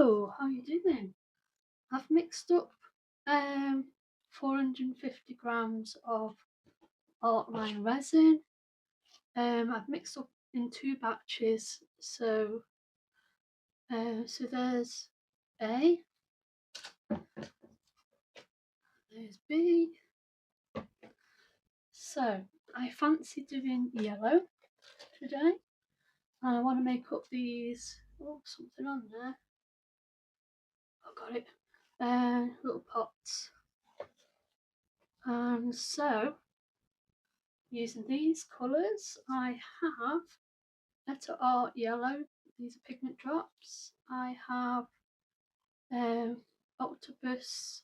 Hello, how are you doing? I've mixed up 450 grams of outline resin. I've mixed up in 2 batches, so there's A, there's B. So I fancy doing yellow today, and I want to make up these. Oh, something on there. I got it. Little pots. And so, using these colours, I have Etter Art Yellow. These are pigment drops. I have Octopus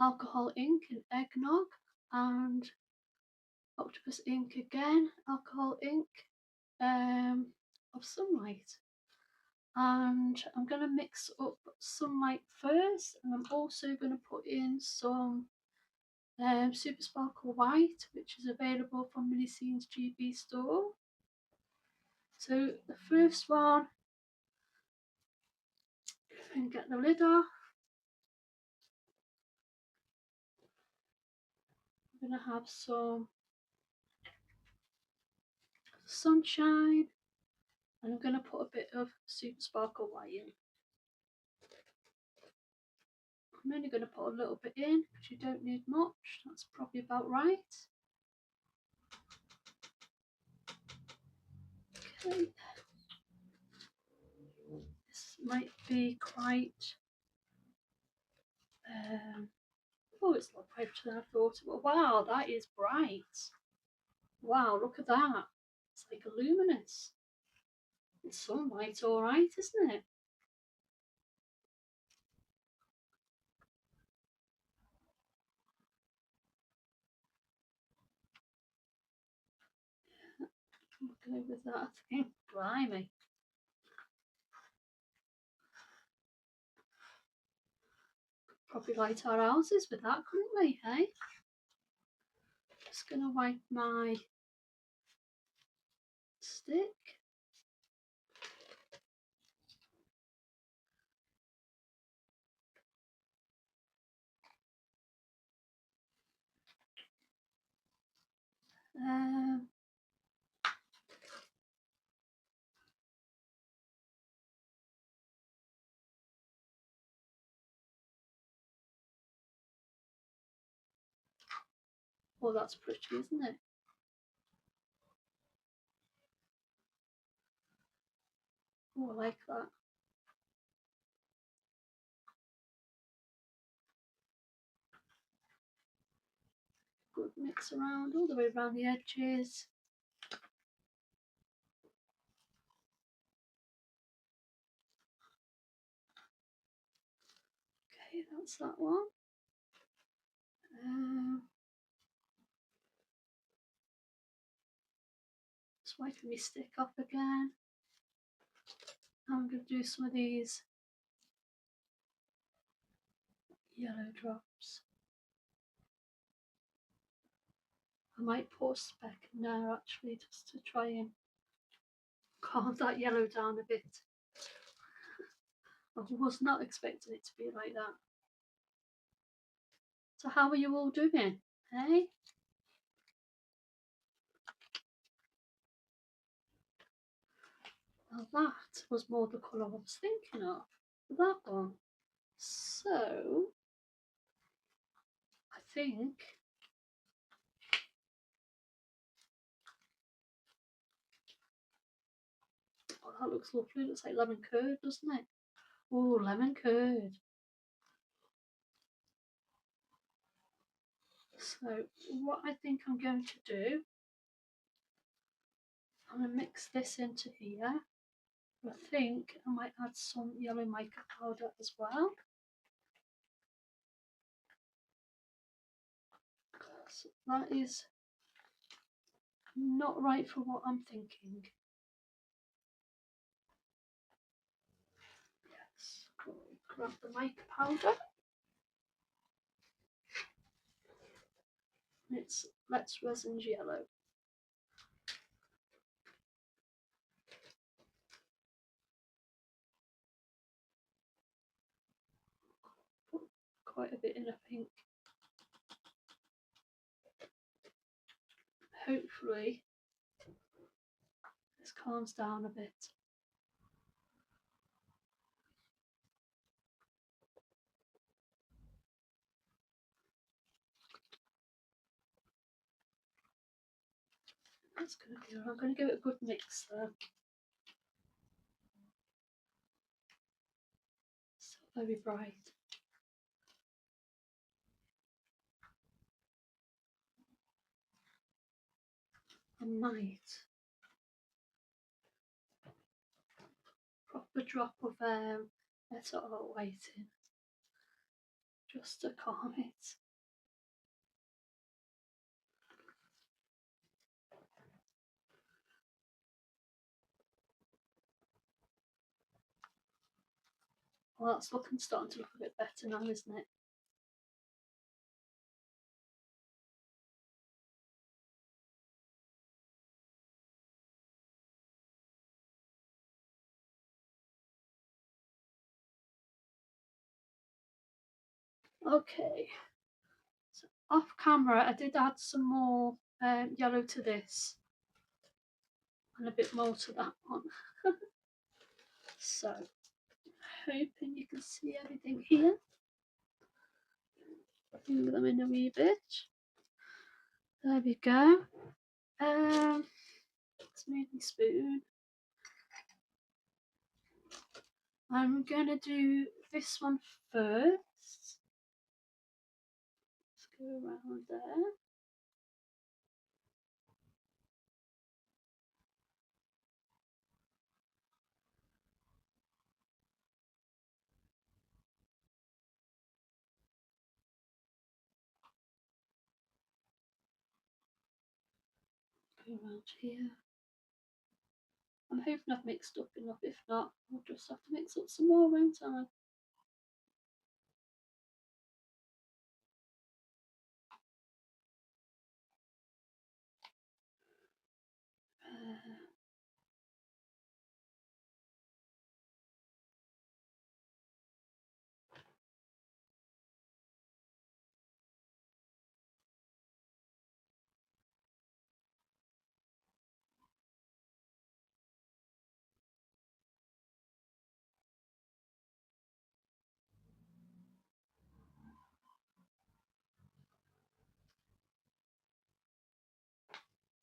Alcohol Ink and Eggnog, and Octopus Ink again, Alcohol Ink of Sunlight. And I'm going to mix up Sunlight first, and I'm also going to put in some Super Sparkle White, which is available from MiniScenes GB store. So the first one, and get the lid off. I'm going to have some sunshine, and I'm going to put a bit of Super Sparkle White in. I'm only going to put a little bit in because you don't need much. That's probably about right. Okay. This might be quite. Oh, it's a lot brighter than I thought it was. Wow, that is bright. Wow, look at that. It's like luminous. It's sunlight, all right, isn't it? I'm going with that, I think. Blimey. Probably light our houses with that, couldn't we, hey? Just going to wipe my stick. Oh, that's pretty, isn't it? Oh, I like that. Good mix around all the way around the edges. Okay, that's that one. Just wiping my stick off again. I'm going to do some of these yellow drops. I might pour a speck in there actually, just to try and calm that yellow down a bit. I was not expecting it to be like that. So how are you all doing? Hey? Well, that was more the colour I was thinking of. That one. So, I think oh, that looks lovely. It looks like lemon curd, doesn't it? Oh, lemon curd. So, what I think I'm going to do, I'm going to mix this into here. I think I might add some yellow mica powder as well. So that is not right for what I'm thinking. Yes, grab the mica powder. It's Let's Resin's yellow. quite a bit in, I think. Hopefully this calms down a bit. That's going to be alright. I'm going to give it a good mix though. It's so very bright. I might pop a drop of Etter white in just to calm it. Well, that's starting to look a bit better now, isn't it? Okay, so off camera I did add some more yellow to this and a bit more to that one. So, hoping you can see everything here. Bring them in a wee bit. There we go. Smoothie spoon. I'm going to do this one first. Let's go around there. Go around here. I'm hoping I've mixed up enough. If not, I'll just have to mix up some more, won't I?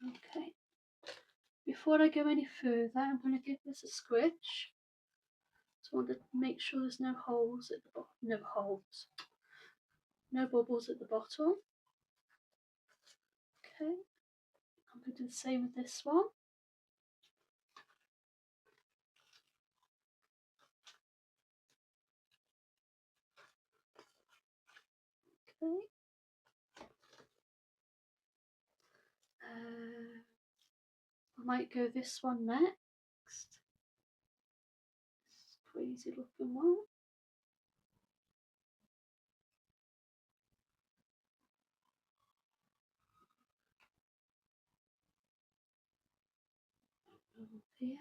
Okay. Before I go any further, I'm going to give this a squish. Just want to make sure there's no holes at the bottom. No holes. No bubbles at the bottom. Okay. I'm going to do the same with this one. Okay. I might go this one next. This crazy looking one. Here.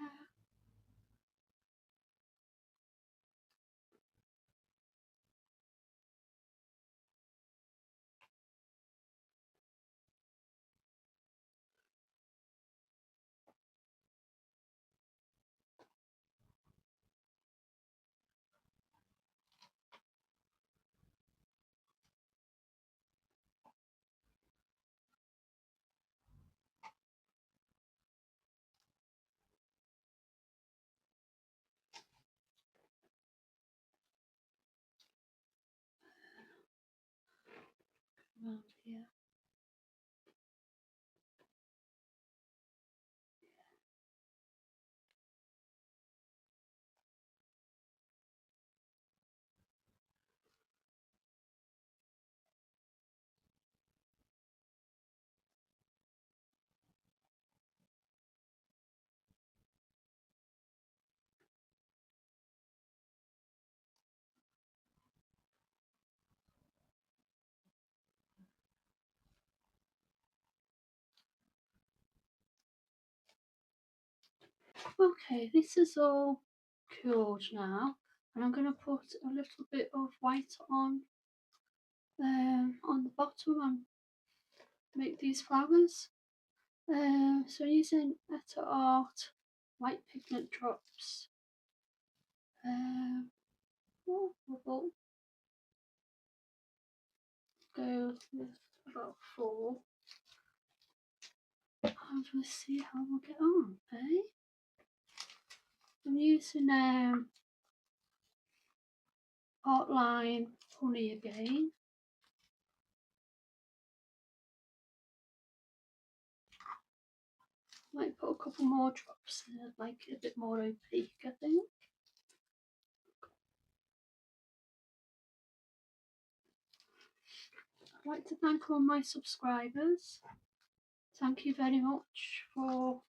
Around here. Okay, this is all cooled now, and I'm going to put a little bit of white on on the bottom and make these flowers. So using Etter Art white pigment drops. We'll go with about 4 and we'll see how we'll get on, eh? I'm using Artline Honey again. Might put a couple more drops in, I'd like it a bit more opaque, I think. I'd like to thank all my subscribers. Thank you very much for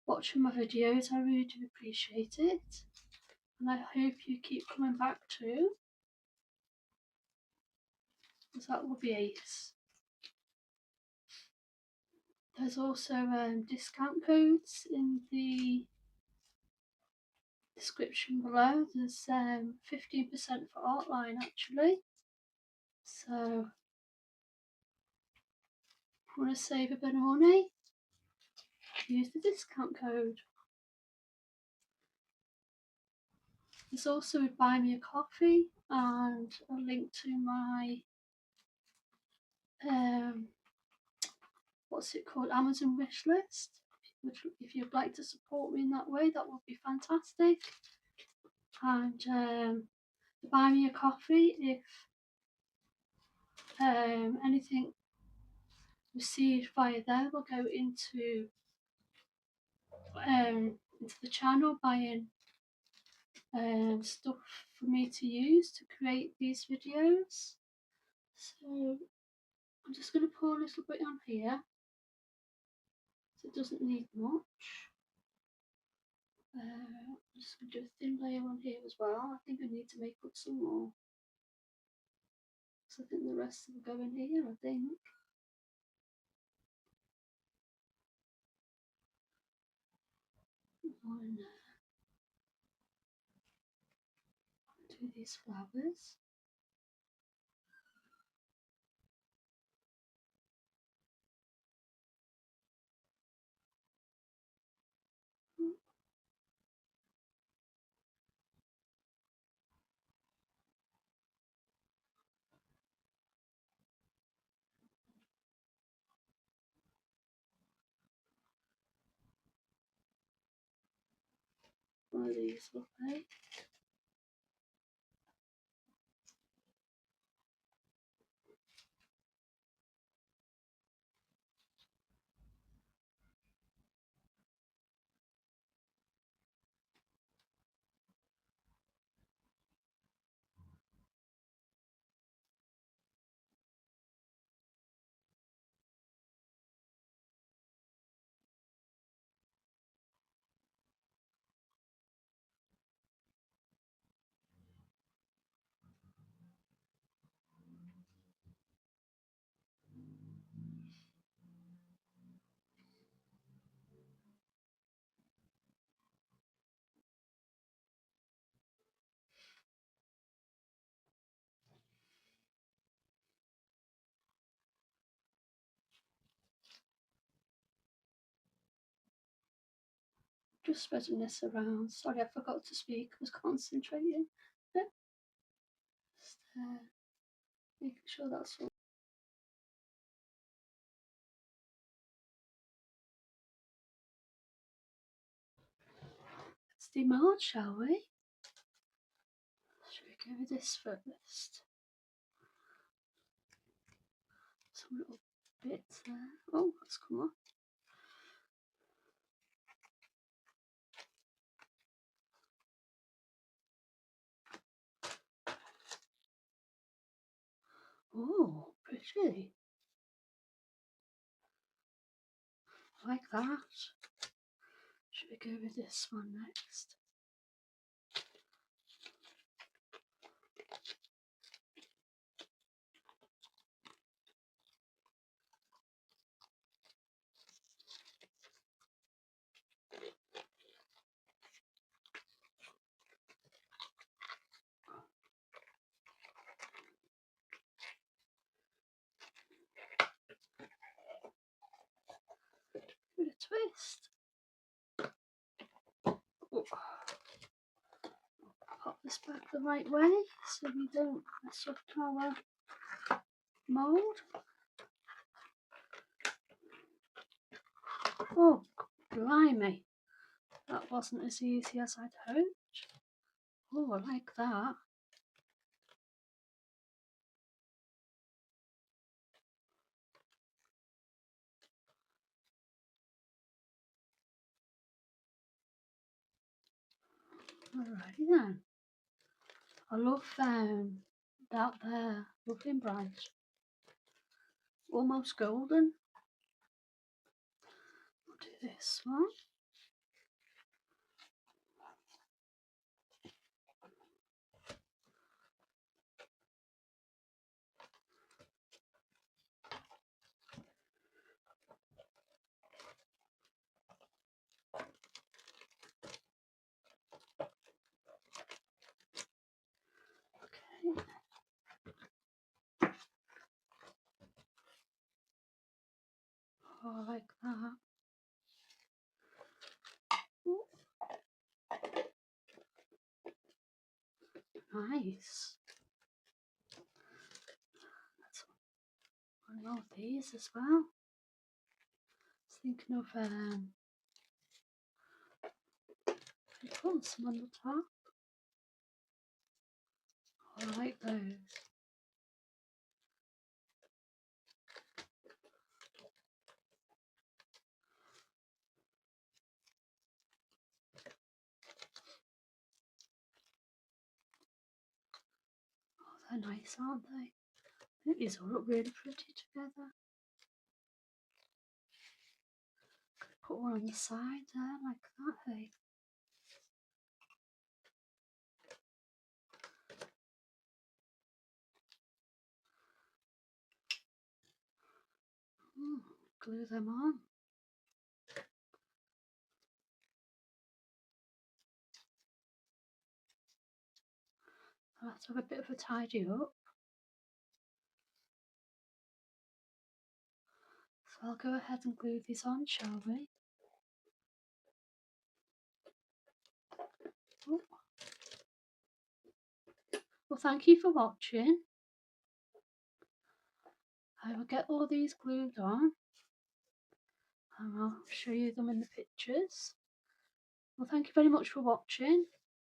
watching my videos, I really do appreciate it. And I hope you keep coming back too, because that will be ace. There's also discount codes in the description below. There's 15% for Artline actually. So if you want to save a bit of money, use the discount code. There's also a Buy Me a Coffee and a link to my what's it called, Amazon wish list. If you'd like to support me in that way, that would be fantastic. And Buy Me a Coffee, if anything received via there will go into the channel, buying stuff for me to use to create these videos. So I'm just going to pour a little bit on here, so it doesn't need much. I'm just going to do a thin layer on here as well. I think I need to make up some more, so I think the rest will go in here, I think. And do these flowers. One of these will play. Just spreading this around. Sorry, I forgot to speak. I was concentrating. Just making sure that's all. Let's do Moulds, shall we? Should we go with this first? Some little bits there. Oh, that's come off. Oh, pretty. I like that. Should we go with this one next? twist. Oh. Pop this back the right way so we don't mess up our mould. Oh, blimey. That wasn't as easy as I'd hoped. Oh, I like that. Alrighty then. I love that there, lovely and bright. Almost golden. We'll do this one. Okay. Oh, I like that. Ooh. Nice. That's one of these as well. I was thinking of putting some on the top. Oh, I like those. Oh, they're nice, aren't they? I think these all look really pretty together. Put one on the side there, like that, hey? Glue them on. I'll have to have a bit of a tidy up. So I'll go ahead and glue these on, shall we? Oh. Well, thank you for watching. I will get all these glued on and I'll show you them in the pictures. Well, thank you very much for watching.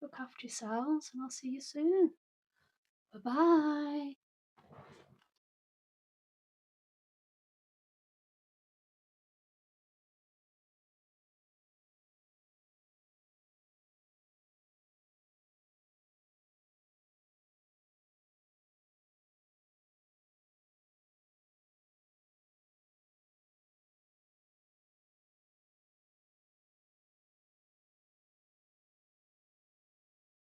Look after yourselves and I'll see you soon. Bye bye.